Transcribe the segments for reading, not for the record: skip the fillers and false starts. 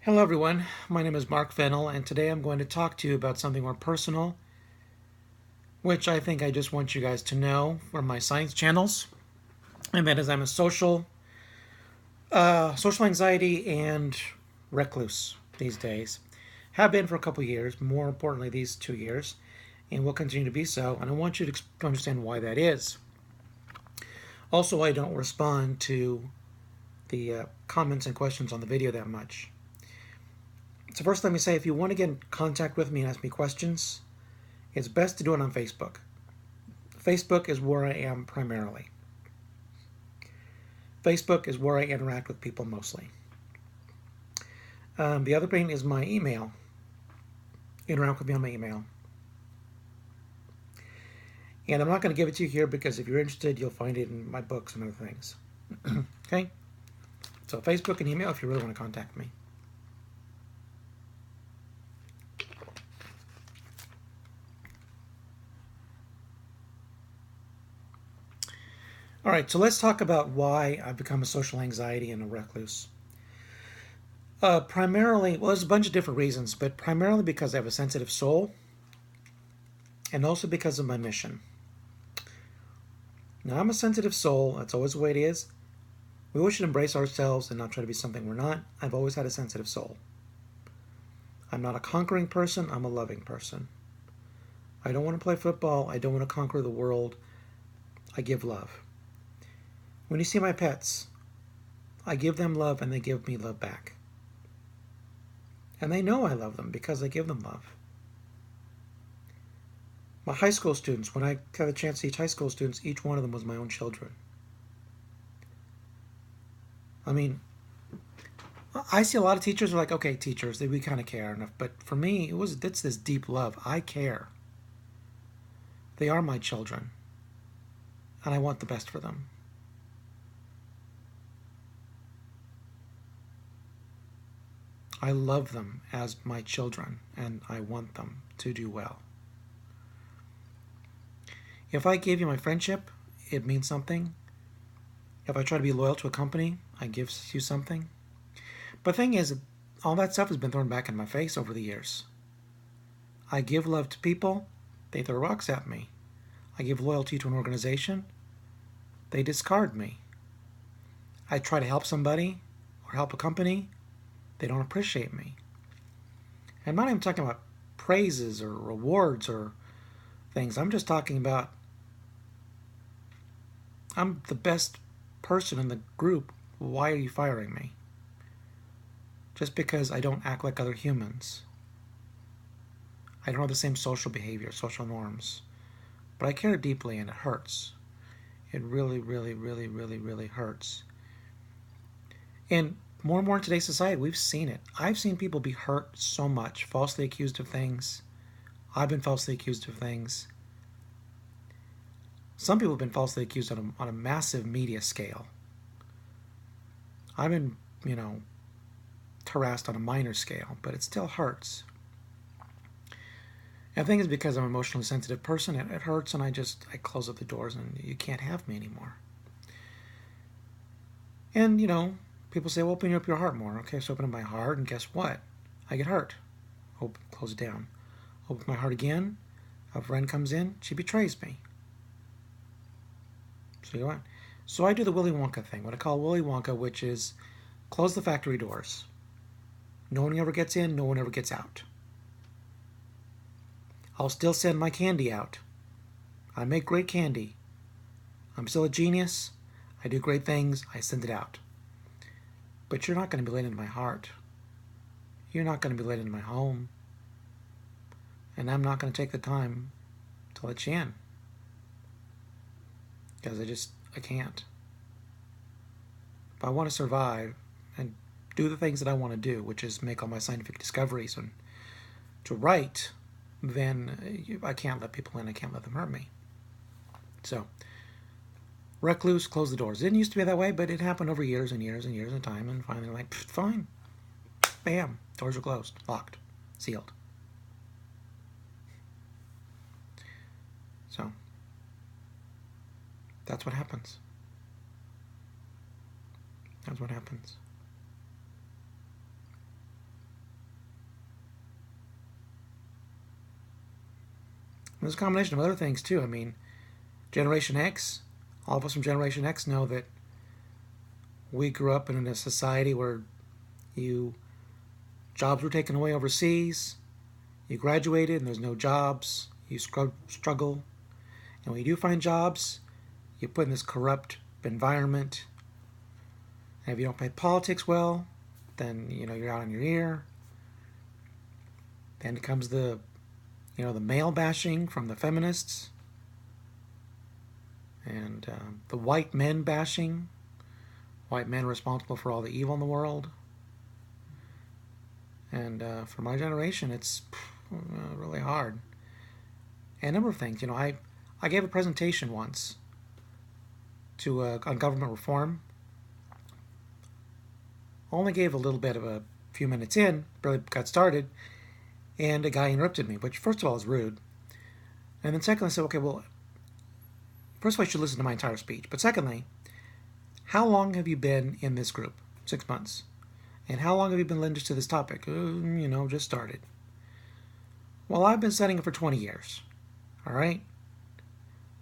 Hello everyone, my name is Mark Fennell, and today I'm going to talk to you about something more personal, which I think I just want you guys to know from my science channels, and that is I'm a social anxiety and recluse these days. Have been for a couple years, more importantly these 2 years, and will continue to be so, and I want you to understand why that is. Also, I don't respond to the comments and questions on the video that much. So first let me say, if you want to get in contact with me and ask me questions, it's best to do it on Facebook. Facebook is where I am primarily. Facebook is where I interact with people mostly. The other thing is my email. Interact with me on my email. And I'm not going to give it to you here because if you're interested, you'll find it in my books and other things. Okay? So Facebook and email if you really want to contact me. All right, so let's talk about why I've become a social anxiety and a recluse. Primarily, well, there's a bunch of different reasons, but primarily because I have a sensitive soul and also because of my mission. Now, I'm a sensitive soul. That's always the way it is. We always should embrace ourselves and not try to be something we're not. I've always had a sensitive soul. I'm not a conquering person. I'm a loving person. I don't want to play football. I don't want to conquer the world. I give love. When you see my pets, I give them love and they give me love back. And they know I love them because I give them love. My high school students, when I had a chance to teach high school students, each one of them was my own children. I mean, I see a lot of teachers are like, okay, teachers, we kind of care enough. But for me, it's this deep love. I care. They are my children. And I want the best for them. I love them as my children, and I want them to do well. If I gave you my friendship, it means something. If I try to be loyal to a company, I give you something. But the thing is, all that stuff has been thrown back in my face over the years. I give love to people, they throw rocks at me. I give loyalty to an organization, they discard me. I try to help somebody or help a company, they don't appreciate me. And I'm not even talking about praises or rewards or things. I'm just talking about I'm the best person in the group. Why are you firing me? Just because I don't act like other humans. I don't have the same social behavior, social norms. But I care deeply and it hurts. It really, really, really, really, really hurts. And more and more in today's society, we've seen it. I've seen people be hurt so much, falsely accused of things. I've been falsely accused of things. Some people have been falsely accused on a massive media scale. I've been, harassed on a minor scale, but it still hurts. And the thing is, because I'm an emotionally sensitive person, it hurts, and I close up the doors, and you can't have me anymore. And, people say, well, open up your heart more. Okay, so open up my heart, and guess what? I get hurt. Close it down. Open my heart again. A friend comes in, she betrays me. So you go on. So I do the Willy Wonka thing, what I call Willy Wonka, which is close the factory doors. No one ever gets in, no one ever gets out. I'll still send my candy out. I make great candy. I'm still a genius. I do great things. I send it out. But you're not going to be let into my heart. You're not going to be let into my home. And I'm not going to take the time to let you in. Because I can't. If I want to survive and do the things that I want to do, which is make all my scientific discoveries and to write, then I can't let people in. I can't let them hurt me. So, recluse, close the doors. It didn't used to be that way, but it happened over years and years and years of time, and finally like, fine. Bam. Doors are closed, locked, sealed. So, that's what happens. That's what happens. there's a combination of other things too. I mean, Generation X, all of us from Generation X know that we grew up in a society where jobs were taken away overseas, you graduated and there's no jobs, you struggle, and when you do find jobs, you put in this corrupt environment, and if you don't play politics well, then you're out on your ear. Then comes the male bashing from the feminists, and the white men bashing. White men responsible for all the evil in the world. And for my generation, it's really hard. And a number of things. I gave a presentation once on government reform. Only gave a little bit of a few minutes in, barely got started, and a guy interrupted me, which first of all is rude. And then secondly, I said, okay, well, first of all, you should listen to my entire speech. But secondly, how long have you been in this group? 6 months. And how long have you been lenders to this topic? Just started. Well, I've been studying it for 20 years. All right?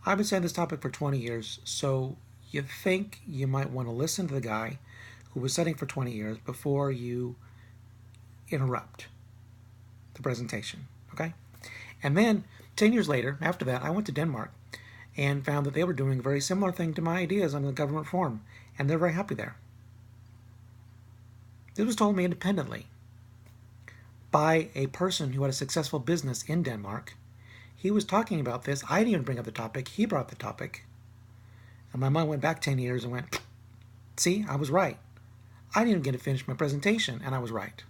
I've been studying this topic for 20 years, so you think you might want to listen to the guy who was studying for 20 years before you interrupt the presentation. Okay? And then, 10 years later, after that, I went to Denmark and found that they were doing a very similar thing to my ideas on the government reform, and they're very happy there. This was told me independently by a person who had a successful business in Denmark. He was talking about this. I didn't even bring up the topic. He brought the topic. And my mind went back 10 years and went, see, I was right. I didn't even get to finish my presentation, and I was right.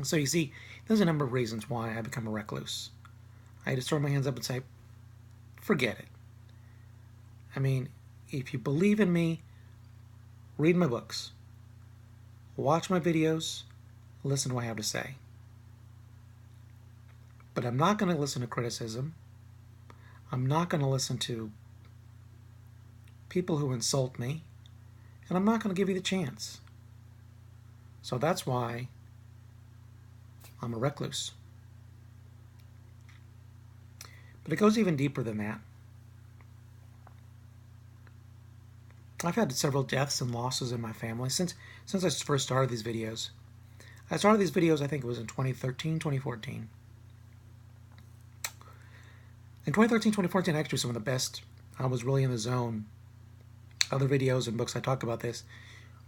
So you see, there's a number of reasons why I become a recluse. I had to throw my hands up and say, forget it. I mean, if you believe in me, read my books, watch my videos, listen to what I have to say. But I'm not going to listen to criticism. I'm not going to listen to people who insult me. And I'm not going to give you the chance. So that's why I'm a recluse. But it goes even deeper than that. I've had several deaths and losses in my family since I first started these videos. I started these videos, I think it was in 2013, 2014. In 2013, 2014, actually some of the best, I was really in the zone. Other videos and books I talk about this,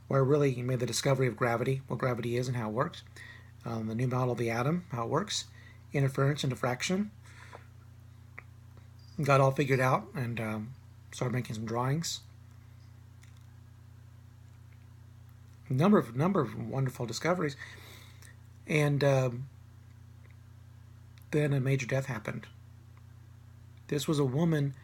where I really made the discovery of gravity, what gravity is and how it works, the new model of the atom, how it works, interference and diffraction. Got all figured out and started making some drawings. Number of wonderful discoveries, and then a major death happened. This was a woman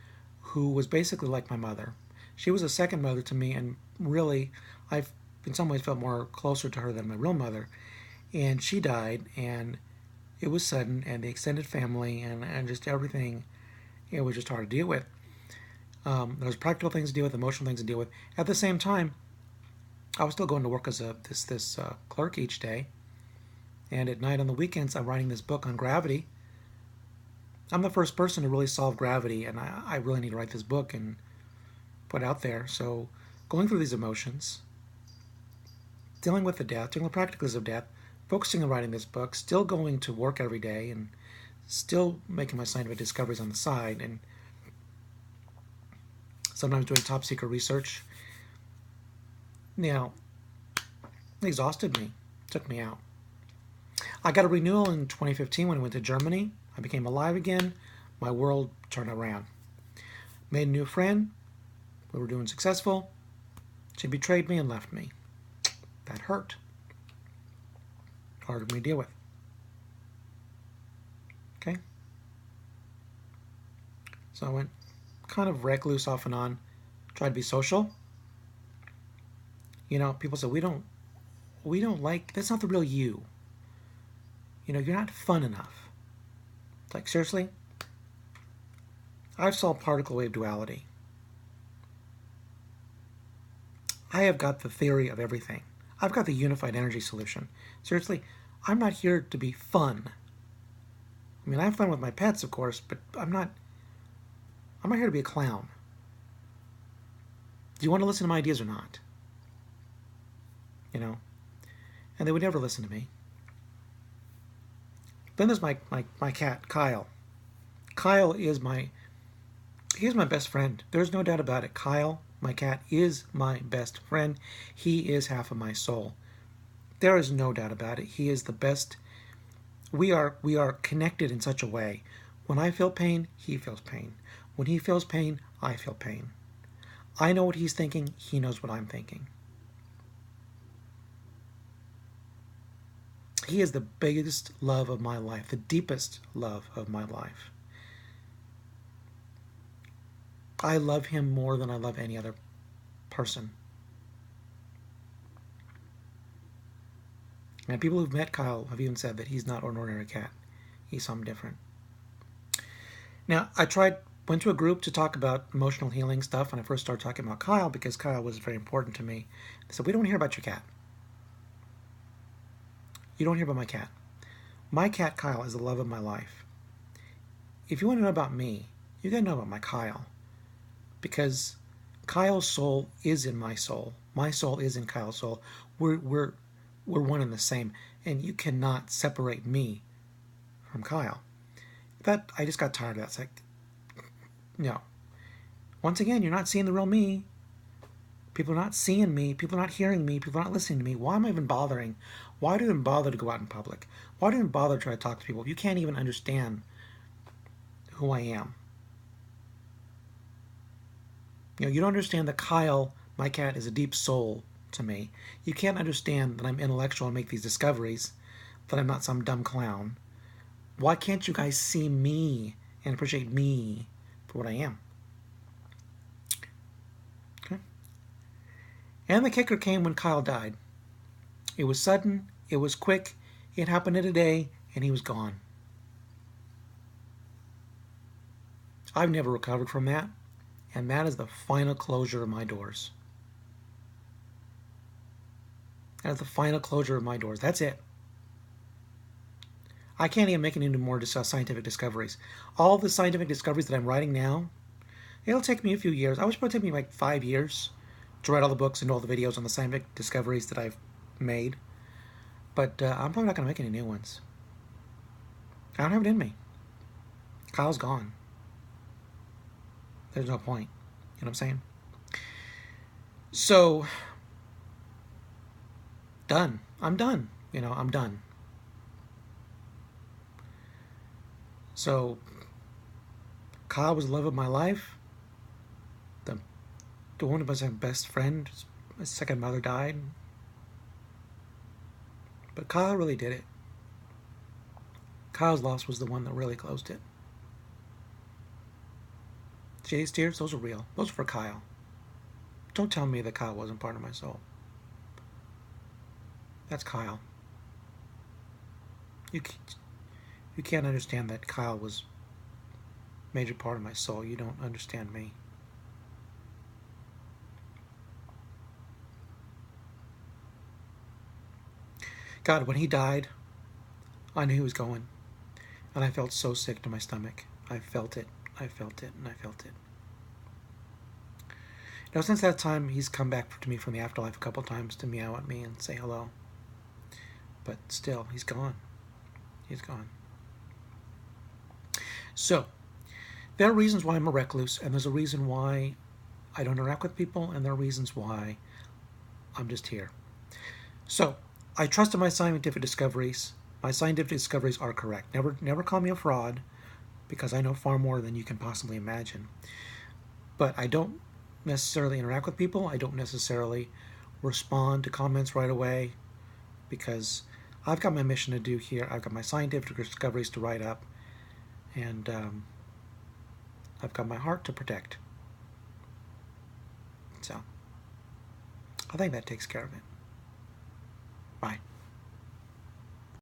who was basically like my mother. She was a second mother to me, and really, I've in some ways felt more closer to her than my real mother. And she died, and it was sudden, and the extended family, and just everything, it was just hard to deal with. There was practical things to deal with, emotional things to deal with. At the same time, I was still going to work as this clerk each day, and at night on the weekends, I'm writing this book on gravity. I'm the first person to really solve gravity, and I really need to write this book and put it out there. So going through these emotions, dealing with the death, dealing with the practicals of death, focusing on writing this book, still going to work every day, and still making my scientific discoveries on the side, and sometimes doing top secret research. It exhausted me, took me out. I got a renewal in 2015 when I went to Germany. I became alive again. My world turned around. Made a new friend. We were doing successful. She betrayed me and left me. That hurt. Hard for me to deal with. Okay? So I went kind of recluse off and on. Tried to be social. People say, we don't like, that's not the real you. You're not fun enough. It's like, seriously? I've solved particle wave duality. I have got the theory of everything. I've got the unified energy solution. Seriously, I'm not here to be fun. I mean, I have fun with my pets, of course, but I'm not here to be a clown. Do you want to listen to my ideas or not? You know? And they would never listen to me. Then there's my cat, Kyle. Kyle is he's my best friend. There's no doubt about it. Kyle, my cat, is my best friend. He is half of my soul. There is no doubt about it. He is the best. We are connected in such a way. When I feel pain, he feels pain. When he feels pain, I feel pain. I know what he's thinking. He knows what I'm thinking. He is the biggest love of my life, the deepest love of my life. I love him more than I love any other person. And people who've met Kyle have even said that he's not an ordinary cat. He's something different. Now, went to a group to talk about emotional healing stuff when I first started talking about Kyle, because Kyle was very important to me. They said, we don't want to hear about your cat. You don't hear about my cat. My cat, Kyle, is the love of my life. If you want to know about me, you got to know about my Kyle. Because Kyle's soul is in my soul. My soul is in Kyle's soul. We're one and the same. And you cannot separate me from Kyle. But I just got tired of that. It's like, no. Once again, you're not seeing the real me. People are not seeing me. People are not hearing me. People are not listening to me. Why am I even bothering? Why do I even bother to go out in public? Why do I even bother to try to talk to people? You can't even understand who I am. You don't understand that Kyle, my cat, is a deep soul to me. You can't understand that I'm intellectual and make these discoveries, that I'm not some dumb clown. Why can't you guys see me and appreciate me for what I am? Okay. And the kicker came when Kyle died. It was sudden, it was quick, it happened in a day, and he was gone. I've never recovered from that, and that is the final closure of my doors. That is the final closure of my doors. That's it. I can't even make any more scientific discoveries. All the scientific discoveries that I'm writing now, it'll take me a few years. I wish it would take me like 5 years to write all the books and all the videos on the scientific discoveries that I've made. But I'm probably not going to make any new ones. I don't have it in me. Kyle's gone. There's no point. You know what I'm saying? So, done. I'm done. I'm done. So, Kyle was the love of my life. The one who was my best friend. My second mother died. But Kyle really did it. Kyle's loss was the one that really closed it. Jay's tears, those are real. Those are for Kyle. Don't tell me that Kyle wasn't part of my soul. That's Kyle. You can't understand that Kyle was a major part of my soul. You don't understand me. God, when he died, I knew he was going. And I felt so sick to my stomach. I felt it. I felt it. And I felt it. Now, since that time, he's come back to me from the afterlife a couple times to meow at me and say hello. But still, he's gone. He's gone. So, there are reasons why I'm a recluse, and there's a reason why I don't interact with people, and there are reasons why I'm just here. So, I trust in my scientific discoveries. My scientific discoveries are correct. Never call me a fraud, because I know far more than you can possibly imagine. But I don't necessarily interact with people. I don't necessarily respond to comments right away, because I've got my mission to do here. I've got my scientific discoveries to write up, and I've got my heart to protect. So, I think that takes care of it. Bye.